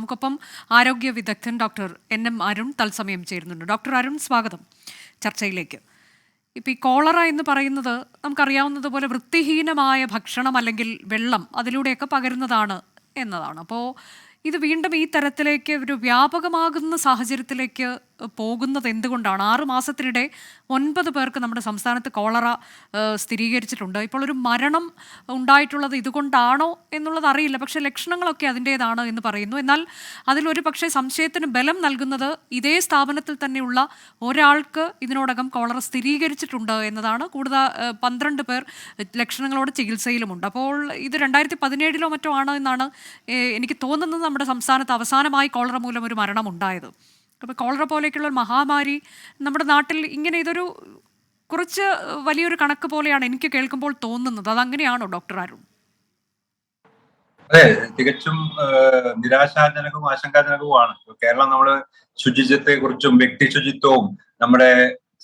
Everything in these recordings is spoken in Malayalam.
നമുക്കൊപ്പം ആരോഗ്യ വിദഗ്ധൻ ഡോക്ടർ NM അരുൺ തത്സമയം ചേരുന്നുണ്ട്. ഡോക്ടർ അരുൺ, സ്വാഗതം ചർച്ചയിലേക്ക്. ഇപ്പം ഈ കോളറ എന്ന് പറയുന്നത് നമുക്കറിയാവുന്നതുപോലെ വൃത്തിഹീനമായ ഭക്ഷണം അല്ലെങ്കിൽ വെള്ളം അതിലൂടെയൊക്കെ പകരുന്നതാണ് എന്നതാണ്. അപ്പോൾ ഇത് വീണ്ടും ഈ തരത്തിലേക്ക് ഒരു വ്യാപകമാകുന്ന സാഹചര്യത്തിലേക്ക് പോകുന്നത് എന്തുകൊണ്ടാണ്? 6 മാസത്തിനിടെ 9 പേർക്ക് നമ്മുടെ സംസ്ഥാനത്ത് കോളറ സ്ഥിരീകരിച്ചിട്ടുണ്ട്. ഇപ്പോൾ ഒരു മരണം ഉണ്ടായിട്ടുള്ളത് ഇതുകൊണ്ടാണോ എന്നുള്ളത് അറിയില്ല, പക്ഷേ ലക്ഷണങ്ങളൊക്കെ അതിൻ്റേതാണ് എന്ന് പറയുന്നു. എന്നാൽ അതിലൊരു പക്ഷേ സംശയത്തിന് ബലം നൽകുന്നത് ഇതേ സ്ഥാപനത്തിൽ തന്നെയുള്ള ഒരാൾക്ക് ഇതിനോടകം കോളറ സ്ഥിരീകരിച്ചിട്ടുണ്ട് എന്നതാണ്. കൂടുതൽ 12 പേർ ലക്ഷണങ്ങളോട് ചികിത്സയിലുമുണ്ട്. അപ്പോൾ ഇത് 2017 മറ്റോ ആണ് എന്നാണ് എനിക്ക് തോന്നുന്നത് നമ്മുടെ സംസ്ഥാനത്ത് അവസാനമായി കോളറ മൂലം ഒരു മരണം ഉണ്ടായത്. അപ്പോൾ കോളറ പോലെയൊക്കെയുള്ള ഒരു മഹാമാരി നമ്മുടെ നാട്ടിൽ ഇങ്ങനെ ഇതൊരു കുറച്ച് വലിയൊരു കണക്ക് പോലെയാണ് എനിക്ക് കേൾക്കുമ്പോൾ തോന്നുന്നത്. അതങ്ങനെയാണോ ഡോക്ടർ അരുൺ? അതെ, തികച്ചും നിരാശാജനകവും ആശങ്കാജനകവുമാണ്. കേരളം നമ്മള് ശുചിത്വത്തെ കുറിച്ചും വ്യക്തി ശുചിത്വവും നമ്മുടെ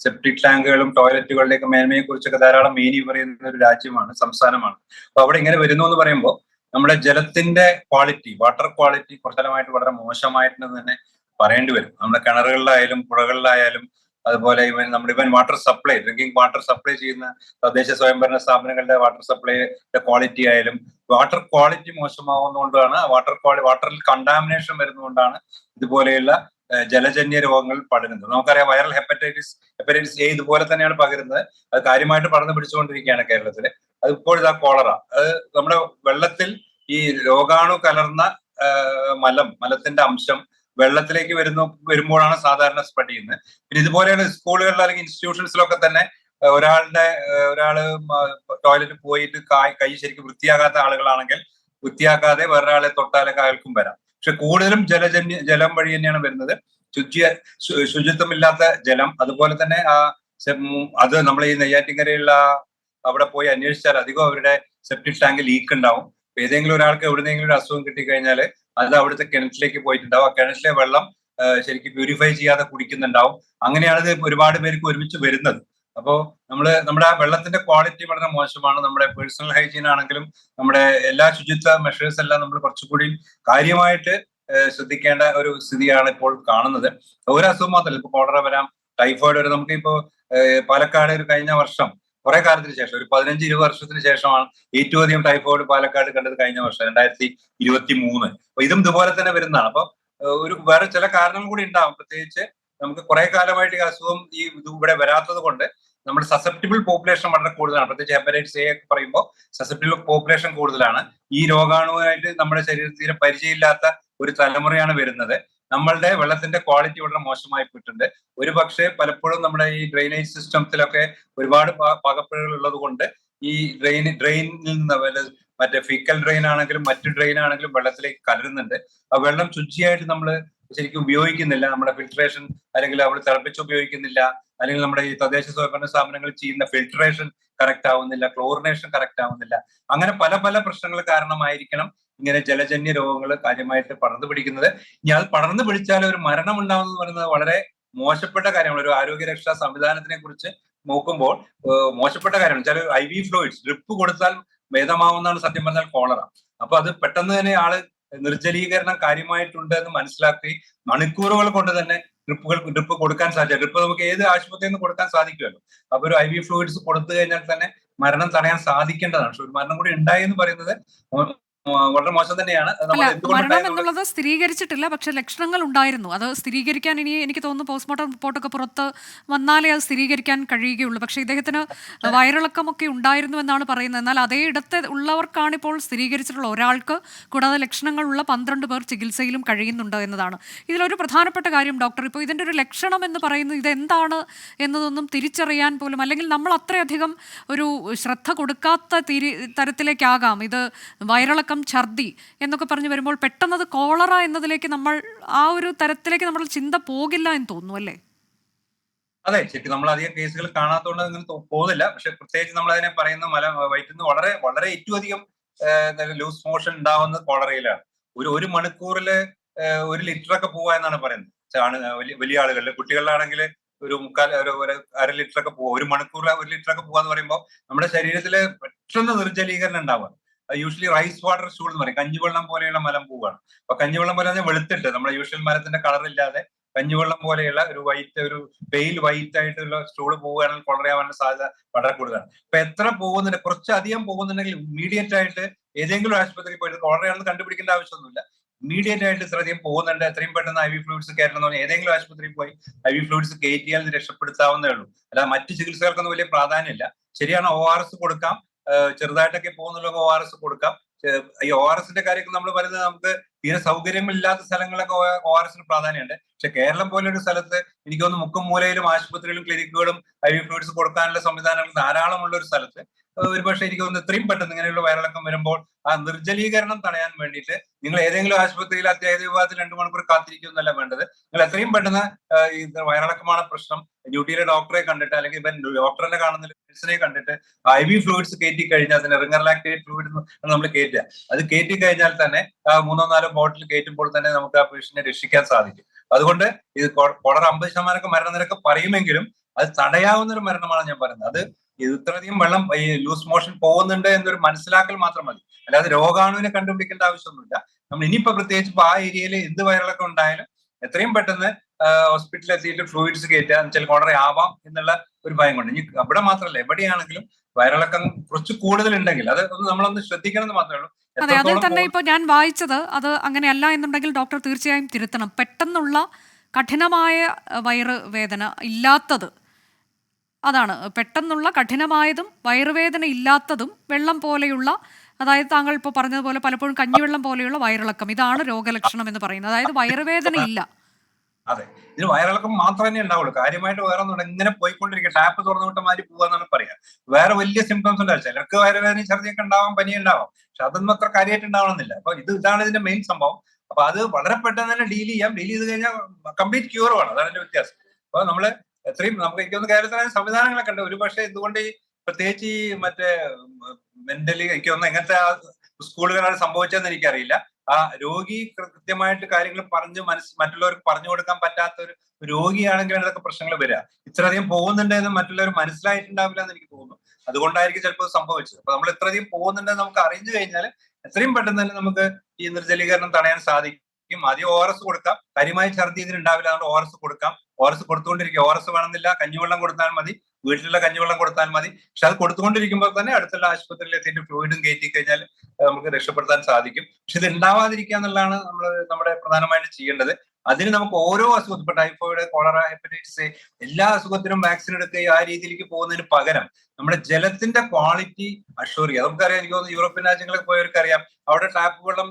സെപ്റ്റിക് ടാങ്കുകളും ടോയ്ലറ്റുകളുടെയൊക്കെ മേന്മയെ കുറിച്ചൊക്കെ ധാരാളം മേനി പറയുന്ന ഒരു രാജ്യമാണ്, സംസ്ഥാനമാണ്. അപ്പൊ അവിടെ ഇങ്ങനെ വരുന്നു എന്ന് പറയുമ്പോൾ നമ്മുടെ ജലത്തിന്റെ ക്വാളിറ്റി, വാട്ടർ ക്വാളിറ്റി കുറച്ചലമായിട്ട് വളരെ മോശമായിട്ടുണ്ടെന്ന് തന്നെ പറയേണ്ടി വരും. നമ്മുടെ കിണറുകളിലായാലും പുഴകളിലായാലും അതുപോലെ നമ്മുടെ water supply, drinking water supply ചെയ്യുന്ന തദ്ദേശ സ്വയംഭരണ സ്ഥാപനങ്ങളുടെ വാട്ടർ സപ്ലൈയുടെ ക്വാളിറ്റി ആയാലും വാട്ടർ ക്വാളിറ്റി മോശമാവുന്നതുകൊണ്ടാണ്, വാട്ടറിൽ കണ്ടാമിനേഷൻ വരുന്നതുകൊണ്ടാണ് ഇതുപോലെയുള്ള ജലജന്യ രോഗങ്ങൾ പടരുന്നത്. നമുക്കറിയാം, വൈറൽ ഹെപ്പറ്റൈറ്റിസ് എ ഇതുപോലെ തന്നെയാണ് പകരുന്നത്. അത് കാര്യമായിട്ട് പടർന്നു പിടിച്ചുകൊണ്ടിരിക്കുകയാണ് കേരളത്തില്. അതിപ്പോൾ ഇതാ കോളറ. അത് നമ്മുടെ വെള്ളത്തിൽ ഈ രോഗാണു കലർന്ന മലത്തിന്റെ അംശം വെള്ളത്തിലേക്ക് വരുമ്പോഴാണ് സാധാരണ സ്പ്രെഡ് ചെയ്യുന്നത്. പിന്നെ ഇതുപോലെയുള്ള സ്കൂളുകളിൽ അല്ലെങ്കിൽ ഇൻസ്റ്റിറ്റ്യൂഷൻസിലൊക്കെ തന്നെ ഒരാള് ടോയ്ലറ്റിൽ പോയിട്ട് കൈ ശരിക്കും വൃത്തിയാകാത്ത ആളുകളാണെങ്കിൽ വൃത്തിയാക്കാതെ വേറൊരാളെ തൊട്ടാലൊക്കെ അയാൾക്കും വരാം. പക്ഷെ കൂടുതലും ജലം വഴി തന്നെയാണ് വരുന്നത്. ശുചിത്വമില്ലാത്ത ജലം. അതുപോലെ തന്നെ അത് നമ്മൾ ഈ നെയ്യാറ്റിൻകരയുള്ള അവിടെ പോയി അന്വേഷിച്ചാൽ അധികം അവരുടെ സെപ്റ്റിക് ടാങ്ക് ലീക്ക് ഉണ്ടാവും. ഏതെങ്കിലും ഒരാൾക്ക് എവിടുന്നെങ്കിലും ഒരു അസുഖം കിട്ടിക്കഴിഞ്ഞാൽ അത് അവിടുത്തെ കിണറ്റിലേക്ക് പോയിട്ടുണ്ടാവും. ആ കിണറ്റിലെ വെള്ളം ശരിക്കും പ്യൂരിഫൈ ചെയ്യാതെ കുടിക്കുന്നുണ്ടാവും. അങ്ങനെയാണ് ഇത് ഒരുപാട് പേർക്ക് ഒരുമിച്ച് വരുന്നത്. അപ്പോൾ നമ്മുടെ ആ വെള്ളത്തിന്റെ ക്വാളിറ്റി വളരെ മോശമാണ്. നമ്മുടെ പേഴ്സണൽ ഹൈജീൻ ആണെങ്കിലും നമ്മുടെ എല്ലാ ശുചിത്വ മെഷേഴ്സ് എല്ലാം നമ്മൾ കുറച്ചുകൂടി കാര്യമായിട്ട് ശ്രദ്ധിക്കേണ്ട ഒരു സ്ഥിതിയാണ് ഇപ്പോൾ കാണുന്നത്. ഒരു അസുഖം മാത്രമല്ല, ഇപ്പൊ കോളറ വരാം, ടൈഫോയിഡ് വരാം. നമുക്കിപ്പോ പാലക്കാട് ഒരു കഴിഞ്ഞ വർഷം കുറെ കാലത്തിന് ശേഷം, ഒരു 15-20 വർഷത്തിന് ശേഷമാണ് ഏറ്റവും അധികം ടൈഫോയിഡ് പാലക്കാട് കണ്ടത് കഴിഞ്ഞ വർഷം 2023. അപ്പൊ ഇതും ഇതുപോലെ തന്നെ വരുന്നതാണ്. അപ്പൊ വേറെ ചില കാരണങ്ങൾ കൂടി ഉണ്ടാവും. പ്രത്യേകിച്ച് നമുക്ക് കുറെ കാലമായിട്ട് ഈ അസുഖം ഇത് ഇവിടെ വരാത്തത് കൊണ്ട് നമ്മുടെ സസെപ്റ്റിബിൾ പോപ്പുലേഷൻ വളരെ കൂടുതലാണ്. പ്രത്യേകിച്ച് ഹെപ്പറ്റൈറ്റിസ് എ ഒക്കെ പറയുമ്പോൾ സസെപ്റ്റിബിൾ പോപ്പുലേഷൻ കൂടുതലാണ്. ഈ രോഗാണുവായിട്ട് നമ്മുടെ ശരീരത്തിന് പരിചയമില്ലാത്ത ഒരു തലമുറയാണ് വരുന്നത്. നമ്മളുടെ വെള്ളത്തിന്റെ ക്വാളിറ്റി വളരെ മോശമായി പോയിട്ടുണ്ട്. ഒരു പക്ഷേ പലപ്പോഴും നമ്മുടെ ഈ ഡ്രെയിനേജ് സിസ്റ്റത്തിലൊക്കെ ഒരുപാട് പാകപ്പിഴകൾ ഉള്ളത് കൊണ്ട് ഈ ഡ്രെയിനിൽ നിന്ന് മറ്റേ ഫീക്കൽ ഡ്രെയിൻ ആണെങ്കിലും മറ്റു ഡ്രെയിൻ ആണെങ്കിലും വെള്ളത്തിലേക്ക് കലരുന്നുണ്ട്. ആ വെള്ളം ശുചിയായിട്ട് നമ്മൾ ശരിക്കും ഉപയോഗിക്കുന്നില്ല. നമ്മുടെ ഫിൽട്രേഷൻ അല്ലെങ്കിൽ നമ്മൾ തിളപ്പിച്ച് ഉപയോഗിക്കുന്നില്ല. അല്ലെങ്കിൽ നമ്മുടെ ഈ തദ്ദേശ സ്വയംഭരണ സ്ഥാപനങ്ങൾ ചെയ്യുന്ന ഫിൽട്രേഷൻ കറക്റ്റ് ആവുന്നില്ല, ക്ലോറിനേഷൻ കറക്റ്റ് ആവുന്നില്ല. അങ്ങനെ പല പല പ്രശ്നങ്ങൾ കാരണമായിരിക്കണം ഇങ്ങനെ ജലജന്യ രോഗങ്ങൾ കാര്യമായിട്ട് പടർന്നു പിടിക്കുന്നത്. ഇനി അത് പടർന്നു പിടിച്ചാൽ ഒരു മരണം ഉണ്ടാവുന്നത് പറയുന്നത് വളരെ മോശപ്പെട്ട കാര്യമാണ്. ഒരു ആരോഗ്യരക്ഷാ സംവിധാനത്തിനെ കുറിച്ച് നോക്കുമ്പോൾ മോശപ്പെട്ട കാര്യമാണ്. ചില IV ഫ്ലൂയിഡ്സ് ഡ്രിപ്പ് കൊടുത്താൽ ഭേദമാവുന്നതാണ് സത്യം പറഞ്ഞാൽ കോളറ. അപ്പൊ അത് പെട്ടെന്ന് തന്നെ ആള് നിർജ്ജലീകരണം കാര്യമായിട്ടുണ്ട് എന്ന് മനസ്സിലാക്കി മണിക്കൂറുകൾ കൊണ്ട് തന്നെ ഡ്രിപ്പ് കൊടുക്കാൻ സാധിക്കും. ഡ്രിപ്പ് നമുക്ക് ഏത് ആശുപത്രിയിൽ നിന്ന് കൊടുക്കാൻ സാധിക്കുമല്ലോ. അപ്പൊ ഒരു IV ഫ്ലൂയിഡ്സ് കൊടുത്തു കഴിഞ്ഞാൽ തന്നെ മരണം തടയാൻ സാധിക്കേണ്ടതാണ്. പക്ഷെ ഒരു മരണം കൂടി ഉണ്ടായി എന്ന് പറയുന്നത് വളരെ മോശം തന്നെയാണ്. മരണം എന്നുള്ളത് സ്ഥിരീകരിച്ചിട്ടില്ല, പക്ഷെ ലക്ഷണങ്ങൾ ഉണ്ടായിരുന്നു. അത് സ്ഥിരീകരിക്കാൻ ഇനി എനിക്ക് തോന്നുന്നു പോസ്റ്റ്മോർട്ടം റിപ്പോർട്ടൊക്കെ പുറത്ത് വന്നാലേ അത് സ്ഥിരീകരിക്കാൻ കഴിയുകയുള്ളൂ. പക്ഷെ ഇദ്ദേഹത്തിന് വയറിളക്കമൊക്കെ ഉണ്ടായിരുന്നു എന്നാണ് പറയുന്നത്. എന്നാൽ അതേ ഇടത്ത് ഉള്ളവർക്കാണ് ഇപ്പോൾ സ്ഥിരീകരിച്ചിട്ടുള്ള ഒരാൾക്ക്, കൂടാതെ ലക്ഷണങ്ങളുള്ള 12 പേർ ചികിത്സയിലും കഴിയുന്നുണ്ട് എന്നതാണ്. ഇതിലൊരു പ്രധാനപ്പെട്ട കാര്യം ഡോക്ടർ, ഇപ്പോൾ ഇതിൻ്റെ ഒരു ലക്ഷണം എന്ന് പറയുന്നത് ഇതെന്താണ് എന്നതൊന്നും തിരിച്ചറിയാൻ പോലും, അല്ലെങ്കിൽ നമ്മൾ അത്രയധികം ഒരു ശ്രദ്ധ കൊടുക്കാത്ത തരത്തിലേക്കാകാം ഇത് വയറിളക്കം, ഛർദി എന്നൊക്കെ പറഞ്ഞു വരുമ്പോൾ പെട്ടെന്നത് കോളറ എന്നതിലേക്ക് നമ്മൾ ആ ഒരു തരത്തിലേക്ക് നമ്മൾ ചിന്ത പോകില്ല എന്ന് തോന്നുന്നു, അല്ലേ? അതെ, ശരിക്കും നമ്മൾ അധികം കേസുകൾ കാണാത്തതുകൊണ്ട് അങ്ങനെ പോകുന്നില്ല. പക്ഷെ പ്രത്യേകിച്ച് നമ്മൾ അതിനെ പറയുന്ന വയറ്റിന്ന് വളരെ വളരെ ഏറ്റവും അധികം ലൂസ് മോഷൻ ഉണ്ടാവുന്നത് കോളറയിലാണ്. ഒരു മണിക്കൂറില് 1 ലിറ്ററൊക്കെ പോവുക എന്നാണ് പറയുന്നത്. വലിയ ആളുകളിൽ, കുട്ടികളിലാണെങ്കിൽ ഒരു അര ലിറ്ററൊക്കെ പോവുക. 1 മണിക്കൂറിൽ 1 ലിറ്ററൊക്കെ പോവാന്ന് പറയുമ്പോൾ നമ്മുടെ ശരീരത്തില് പെട്ടെന്ന് നിർജ്ജലീകരണം ഉണ്ടാവുക. യൂഷ്വലി റൈസ് വാട്ടർ സ്റ്റൂൾ എന്ന് പറയും, കഞ്ഞിവെള്ളം പോലെയുള്ള മലമ്പൂവാണ്. അപ്പൊ കഞ്ഞിവെള്ളം പോലെ തന്നെ വെളുത്തിട്ട് നമ്മുടെ യൂഷ്വൽ മരത്തിന്റെ കളർ ഇല്ലാതെ കഞ്ഞിവെള്ളം പോലെയുള്ള ഒരു വൈറ്റ്, ഒരു പെയിൽ വൈറ്റ് ആയിട്ടുള്ള സ്റ്റൂള് പോവുകയാണെങ്കിൽ കൊളറ ആവാനുള്ള സാധ്യത വളരെ കൂടുതലാണ്. അപ്പൊ എത്ര പോകുന്നുണ്ട്, കുറച്ചധികം പോകുന്നുണ്ടെങ്കിൽ ഇമ്മീഡിയറ്റ് ആയിട്ട് ഏതെങ്കിലും ആശുപത്രിയിൽ പോയിട്ട് കൊളറയാണെന്ന് കണ്ടുപിടിക്കേണ്ട ആവശ്യമൊന്നുമില്ല. ഇമ്മീഡിയറ്റ് ആയിട്ട് ഇത്രയധികം പോകുന്നുണ്ട്, എത്രയും പെട്ടെന്ന് IV ഫ്ലൂയിഡ്സ് കയറ്റണം എന്ന് പറഞ്ഞാൽ ഏതെങ്കിലും ആശുപത്രിയിൽ പോയി IV ഫ്ലൂയിഡ്സ് കയറ്റിയാൽ ഇത് രക്ഷപ്പെടുത്താവുന്നേ ഉള്ളൂ. അല്ലാതെ മറ്റു ചികിത്സകൾക്കൊന്നും വലിയ പ്രാധാന്യമില്ല. ശരിയാണ്, ORS കൊടുക്കാം, ചെറുതായിട്ടൊക്കെ പോകുന്നുള്ള ORS കൊടുക്കാം. ഈ ORSന്റെ കാര്യമൊക്കെ നമ്മൾ പറയുന്നത് നമുക്ക് തീരെ സൗകര്യമില്ലാത്ത സ്ഥലങ്ങളൊക്കെ ORS പ്രാധാന്യമുണ്ട്. പക്ഷെ കേരളം പോലെ ഒരു സ്ഥലത്ത് എനിക്ക് തോന്നുന്നു മുക്കും മൂലയിലും ആശുപത്രികളും ക്ലിനിക്കുകളും IV ഫ്ലൂയിഡ്സ് കൊടുക്കാനുള്ള സംവിധാനങ്ങൾ ധാരാളമുള്ള ഒരു സ്ഥലത്ത് ഒരുപക്ഷെ എനിക്ക് തോന്നുന്നു ഇത്രയും പെട്ടെന്ന് ഇങ്ങനെയുള്ള വയറിളക്കം വരുമ്പോൾ ആ നിർജ്ജലീകരണം തടയാൻ വേണ്ടിയിട്ട് നിങ്ങൾ ഏതെങ്കിലും ആശുപത്രിയിൽ അത്യാഹിത വിഭാഗത്തിൽ 2 മണിക്കൂർ കാത്തിരിക്കുന്നല്ല വേണ്ടത്. നിങ്ങൾ എത്രയും പെട്ടെന്ന് ഈ വയറിളക്കമാണ് പ്രശ്നം, ഡ്യൂട്ടിയിലെ ഡോക്ടറെ കണ്ടിട്ട് അല്ലെങ്കിൽ ഇവൻ ഡോക്ടറിനെ കാണുന്ന നഴ്സിനെ കണ്ടിട്ട് IV ഫ്ലൂയിഡ്സ് കയറ്റി കഴിഞ്ഞാൽ അതിന് റിംഗർ ലാക്ടേറ്റ് ഫ്ലൂയിഡ് നമ്മൾ കയറ്റുക. അത് കയറ്റി കഴിഞ്ഞാൽ തന്നെ 3-4 ബോട്ടിൽ കയറ്റുമ്പോൾ തന്നെ നമുക്ക് ആ പേഷ്യന്റിനെ രക്ഷിക്കാൻ സാധിക്കും. അതുകൊണ്ട് ഇത് കൊളറ 50% മരണനിരക്ക് പറയുമെങ്കിലും അത് തടയാവുന്ന ഒരു മരണമാണ് ഞാൻ പറയുന്നത്. അത് ഇത്രയധികം വെള്ളം ഈ ലൂസ് മോഷൻ പോകുന്നുണ്ട് എന്നൊരു മനസ്സിലാക്കൽ മാത്രം മതി, അല്ലാതെ രോഗാണുവിനെ കണ്ടുപിടിക്കേണ്ട ആവശ്യമൊന്നുമില്ല. നമ്മൾ ഇനിയിപ്പോ പ്രത്യേകിച്ച് ഇപ്പൊ ആ ഏരിയയിൽ എന്ത് വയറിളക്കം ഉണ്ടായാലും എത്രയും പെട്ടെന്ന് ഹോസ്പിറ്റലിൽ എത്തിയിട്ട് ഫ്ലൂയിഡ്സ് കയറ്റുക, ചില കൊളറ ആവാം എന്നുള്ള ഒരു ഭയം കൊണ്ട്. ഇനി അവിടെ മാത്രമല്ല, എവിടെയാണെങ്കിലും വയറിളക്കം കുറച്ച് കൂടുതൽ ഉണ്ടെങ്കിൽ അത് നമ്മളൊന്ന് ശ്രദ്ധിക്കണം എന്ന് മാത്രമേ ഉള്ളൂ. അതെ, അതിൽ തന്നെ ഇപ്പോൾ ഞാൻ വായിച്ചത് അത് അങ്ങനെയല്ല എന്നുണ്ടെങ്കിൽ ഡോക്ടർ തീർച്ചയായും തിരുത്തണം. പെട്ടെന്നുള്ള കഠിനമായ വയറുവേദന ഇല്ലാത്തത്, അതാണ് പെട്ടെന്നുള്ള കഠിനമായതും വയറുവേദന ഇല്ലാത്തതും വെള്ളം പോലെയുള്ള, അതായത് താങ്കൾ ഇപ്പോൾ പറഞ്ഞതുപോലെ പലപ്പോഴും കഞ്ഞിവെള്ളം പോലെയുള്ള വയറിളക്കം, ഇതാണ് രോഗലക്ഷണം എന്ന് പറയുന്നത്. അതായത് വയറുവേദന ഇല്ല. അതെ, ഇതിന് വയറിളക്കം മാത്രമേ തന്നെ ഉണ്ടാവുള്ളൂ, കാര്യമായിട്ട് വേറെ ഒന്നും ഇങ്ങനെ പോയിക്കൊണ്ടിരിക്കുക, ടാപ്പ് തുറന്നു വിട്ട മാതിരി പോവാന്നാണ് പറയാ. വേറെ വലിയ സിംറ്റംസ് ഉണ്ടാവും, ചിലർക്ക് വയറുവേദന ഛർദിയൊക്കെ ഉണ്ടാവാം, പനി ഉണ്ടാവാം, പക്ഷെ അതൊന്നും അത്ര കാര്യമായിട്ട് ഉണ്ടാവണമെന്നില്ല. അപ്പൊ ഇതാണ് ഇതിന്റെ മെയിൻ സംഭവം. അപ്പൊ അത് വളരെ പെട്ടെന്ന് തന്നെ ഡീൽ ചെയ്ത് കഴിഞ്ഞാൽ കംപ്ലീറ്റ് ക്യൂറുമാണ്. അതാണ് അതിന്റെ വ്യത്യാസം. അപ്പൊ നമ്മള് എത്രയും നമുക്ക് എനിക്കൊന്ന് കേരളത്തിലെ സംവിധാനങ്ങളൊക്കെ ഉണ്ട്. ഒരു പക്ഷേ ഇതുകൊണ്ട് പ്രത്യേകിച്ച് ഈ മറ്റേ മെന്റലി എനിക്കൊന്ന് എങ്ങനത്തെ സ്കൂളുകളാണ് സംഭവിച്ചതെന്ന് എനിക്കറിയില്ല. ആ രോഗി കൃത്യമായിട്ട് കാര്യങ്ങൾ പറഞ്ഞ് മറ്റുള്ളവർക്ക് പറഞ്ഞു കൊടുക്കാൻ പറ്റാത്ത ഒരു രോഗിയാണെങ്കിലാണ് ഇതൊക്കെ പ്രശ്നങ്ങൾ വരിക. ഇത്രയധികം പോകുന്നുണ്ട് എന്ന് മറ്റുള്ളവർ മനസ്സിലായിട്ടുണ്ടാവില്ല എന്ന് എനിക്ക് തോന്നുന്നു. അതുകൊണ്ടായിരിക്കും ചിലപ്പോൾ സംഭവിച്ചത്. അപ്പൊ നമ്മൾ ഇത്രയധികം പോകുന്നുണ്ടെന്ന് നമുക്ക് അറിഞ്ഞു കഴിഞ്ഞാൽ എത്രയും പെട്ടെന്ന് തന്നെ നമുക്ക് ഈ നിർജ്ജലീകരണം തടയാൻ സാധിക്കും. ആദ്യം ORS കൊടുക്കാം, കാര്യമായ ഛർദി ഇതിനുണ്ടാവില്ല, അതുകൊണ്ട് ORS കൊടുക്കാം. ORS കൊടുത്തുകൊണ്ടിരിക്കുക. ORS വേണമെന്നില്ല, കഞ്ഞിവെള്ളം കൊടുത്താൽ മതി, വീട്ടിലുള്ള കഞ്ഞിവെള്ളം കൊടുത്താൽ മതി. പക്ഷെ അത് കൊടുത്തുകൊണ്ടിരിക്കുമ്പോൾ തന്നെ അടുത്തുള്ള ആശുപത്രിയിൽ എത്തിയിട്ട് ഫ്ലൂയിഡും കയറ്റി കഴിഞ്ഞാൽ നമുക്ക് രക്ഷപ്പെടുത്താൻ സാധിക്കും. പക്ഷെ ഇത് ഉണ്ടാവാതിരിക്കുക എന്നുള്ളതാണ് നമ്മുടെ പ്രധാനമായിട്ട് ചെയ്യേണ്ടത്. അതിന് നമുക്ക് ഓരോ അസുഖത്തിനും, ഇപ്പൊ ടൈഫോയിഡ്, കോളറ, ഹെപ്പറ്റൈറ്റിസ്, എല്ലാ അസുഖത്തിനും വാക്സിൻ എടുക്കുകയും ആ രീതിയിലേക്ക് പോകുന്നതിന് പകരം നമ്മുടെ ജലത്തിന്റെ ക്വാളിറ്റി അഷ്യൂർ ചെയ്യുക. നമുക്കറിയാം, എനിക്ക് തോന്നുന്നു യൂറോപ്യൻ രാജ്യങ്ങളിൽ പോയവർക്ക് അറിയാം, അവിടെ ടാപ്പ് വെള്ളം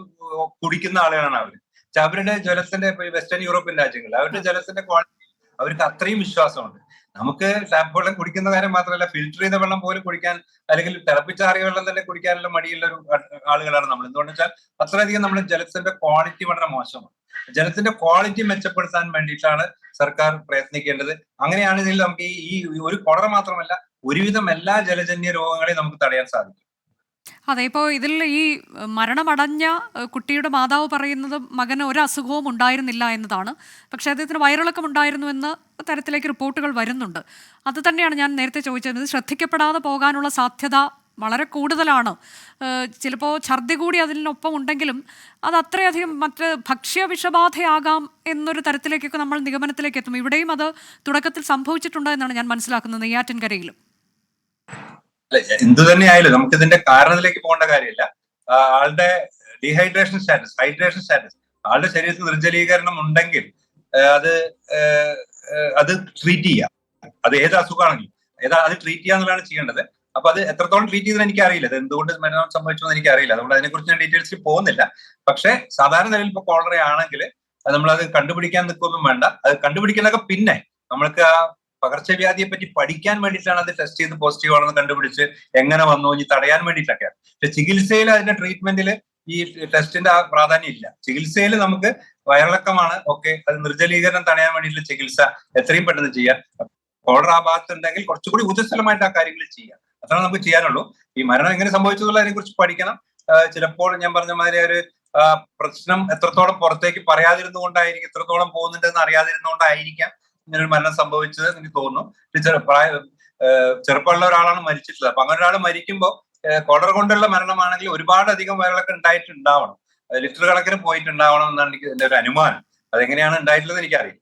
കുടിക്കുന്ന ആളുകളാണ് അവര്. പക്ഷെ അവരുടെ ജലത്തിന്റെ, വെസ്റ്റേൺ യൂറോപ്യൻ രാജ്യങ്ങളിൽ അവരുടെ ജലത്തിന്റെ ക്വാളിറ്റി അവർക്ക് അത്രയും വിശ്വാസമുണ്ട്. നമുക്ക് ടാപ്പ് വെള്ളം കുടിക്കുന്ന കാര്യം മാത്രമല്ല, ഫിൽറ്റർ ചെയ്ത വെള്ളം പോലും കുടിക്കാൻ, അല്ലെങ്കിൽ തിളപ്പിച്ചാറിയ വെള്ളം തന്നെ കുടിക്കാനുള്ള മടിയുള്ള ഒരു ആളുകളാണ് നമ്മൾ. എന്തുകൊണ്ടെന്ന് വെച്ചാൽ അത്രയധികം നമ്മുടെ ജലത്തിന്റെ ക്വാളിറ്റി വളരെ മോശമാണ്. ജലത്തിന്റെ ക്വാളിറ്റി മെച്ചപ്പെടുത്താൻ വേണ്ടിയിട്ടാണ് സർക്കാർ പ്രയത്നിക്കേണ്ടത്. അങ്ങനെയാണെങ്കിൽ നമുക്ക് ഈ ഒരു കൊളറ മാത്രമല്ല, ഒരുവിധം എല്ലാ ജലജന്യ രോഗങ്ങളെയും നമുക്ക് തടയാൻ സാധിക്കും. അതെ, ഇപ്പോൾ ഇതിൽ ഈ മരണമടഞ്ഞ കുട്ടിയുടെ മാതാവ് പറയുന്നത് മകന് ഒരു അസുഖവും ഉണ്ടായിരുന്നില്ല എന്നതാണ്. പക്ഷേ അദ്ദേഹത്തിന് വയറിളക്കം ഉണ്ടായിരുന്നു എന്ന തരത്തിലേക്ക് റിപ്പോർട്ടുകൾ വരുന്നുണ്ട്. അത് തന്നെയാണ് ഞാൻ നേരത്തെ ചോദിച്ചത്. ഇത് ശ്രദ്ധിക്കപ്പെടാതെ പോകാനുള്ള സാധ്യത വളരെ കൂടുതലാണ്. ചിലപ്പോൾ ഛർദി കൂടി അതിനൊപ്പം ഉണ്ടെങ്കിലും അത് അത്രയധികം മറ്റ് ഭക്ഷ്യവിഷബാധയാകാം എന്നൊരു തരത്തിലേക്കൊക്കെ നമ്മൾ നിഗമനത്തിലേക്ക് എത്തും. ഇവിടെയും അത് തുടക്കത്തിൽ സംഭവിച്ചിട്ടുണ്ട് എന്നാണ് ഞാൻ മനസ്സിലാക്കുന്നത്, നെയ്യാറ്റിൻകരയിലും. എന്തു തന്നെയായാലും നമുക്ക് ഇതിന്റെ കാരണത്തിലേക്ക് പോകേണ്ട കാര്യമില്ല. ആളുടെ ഹൈഡ്രേഷൻ സ്റ്റാറ്റസ്, ആളുടെ ശരീരത്തിൽ നിർജ്ജലീകരണം ഉണ്ടെങ്കിൽ അത് ട്രീറ്റ് ചെയ്യാം. അത് ഏത് അസുഖമാണെങ്കിലും അത് ട്രീറ്റ് ചെയ്യാന്നുള്ളതാണ് ചെയ്യേണ്ടത്. അപ്പൊ അത് എത്രത്തോളം ട്രീറ്റ് ചെയ്തെന്ന് എനിക്കറിയില്ല, അത് എന്തുകൊണ്ട് മരണം സംഭവിച്ചു എന്ന് എനിക്കറിയില്ല. അതുകൊണ്ട് അതിനെക്കുറിച്ച് ഞാൻ ഡീറ്റെയിൽസിൽ പോകുന്നില്ല. പക്ഷെ സാധാരണ നിലയിൽ ഇപ്പൊ കോളറ ആണെങ്കിൽ നമ്മളത് കണ്ടുപിടിക്കാൻ നിൽക്കൊന്നും വേണ്ട. അത് കണ്ടുപിടിക്കുന്നതൊക്കെ പിന്നെ നമ്മൾക്ക് ആ പകർച്ചവ്യാധിയെ പറ്റി പഠിക്കാൻ വേണ്ടിയിട്ടാണ് അത് ടെസ്റ്റ് ചെയ്ത് പോസിറ്റീവ് ആണെന്ന് കണ്ടുപിടിച്ച് എങ്ങനെ വന്നു ഇനി തടയാൻ വേണ്ടിയിട്ടൊക്കെയാണ്. പക്ഷെ ചികിത്സയിൽ അതിന്റെ ട്രീറ്റ്മെന്റിൽ ഈ ടെസ്റ്റിന്റെ ആ പ്രാധാന്യം ഇല്ല. ചികിത്സയിൽ നമുക്ക് വയറിളക്കമാണ്, ഓക്കെ, അത് നിർജ്ജലീകരണം തടയാൻ വേണ്ടിയിട്ടുള്ള ചികിത്സ എത്രയും പെട്ടെന്ന് ചെയ്യാം. കോളറ ആ ഭാഗത്തുണ്ടെങ്കിൽ കുറച്ചുകൂടി ഊർജ്ജസ്വലമായിട്ട് ആ കാര്യങ്ങൾ ചെയ്യാം. അതാണ് നമുക്ക് ചെയ്യാനുള്ളൂ. ഈ മരണം എങ്ങനെ സംഭവിച്ചതിനെ കുറിച്ച് പഠിക്കണം. ചിലപ്പോൾ ഞാൻ പറഞ്ഞ മാതിരി ഒരു പ്രശ്നം എത്രത്തോളം പുറത്തേക്ക് പറയാതിരുന്നുകൊണ്ടായിരിക്കും, എത്രത്തോളം പോകുന്നുണ്ടെന്ന് അറിയാതിരുന്നുകൊണ്ടായിരിക്കാം ഇങ്ങനൊരു മരണം സംഭവിച്ചത് എനിക്ക് തോന്നുന്നു. ചെറുപ്പമുള്ള ഒരാളാണ് മരിച്ചിട്ടുള്ളത്. അപ്പൊ അങ്ങനെ ഒരാൾ മരിക്കുമ്പോൾ കോളറ കൊണ്ടുള്ള മരണമാണെങ്കിൽ ഒരുപാട് അധികം വയറിളക്കം ഉണ്ടായിട്ടുണ്ടാവണം, ലിറ്റർ കണക്കിന് പോയിട്ടുണ്ടാവണം എന്നാണ് എനിക്ക് എന്റെ ഒരു അനുമാനം. അതെങ്ങനെയാണ് ഉണ്ടായിട്ടുള്ളത് എനിക്കറിയില്ല.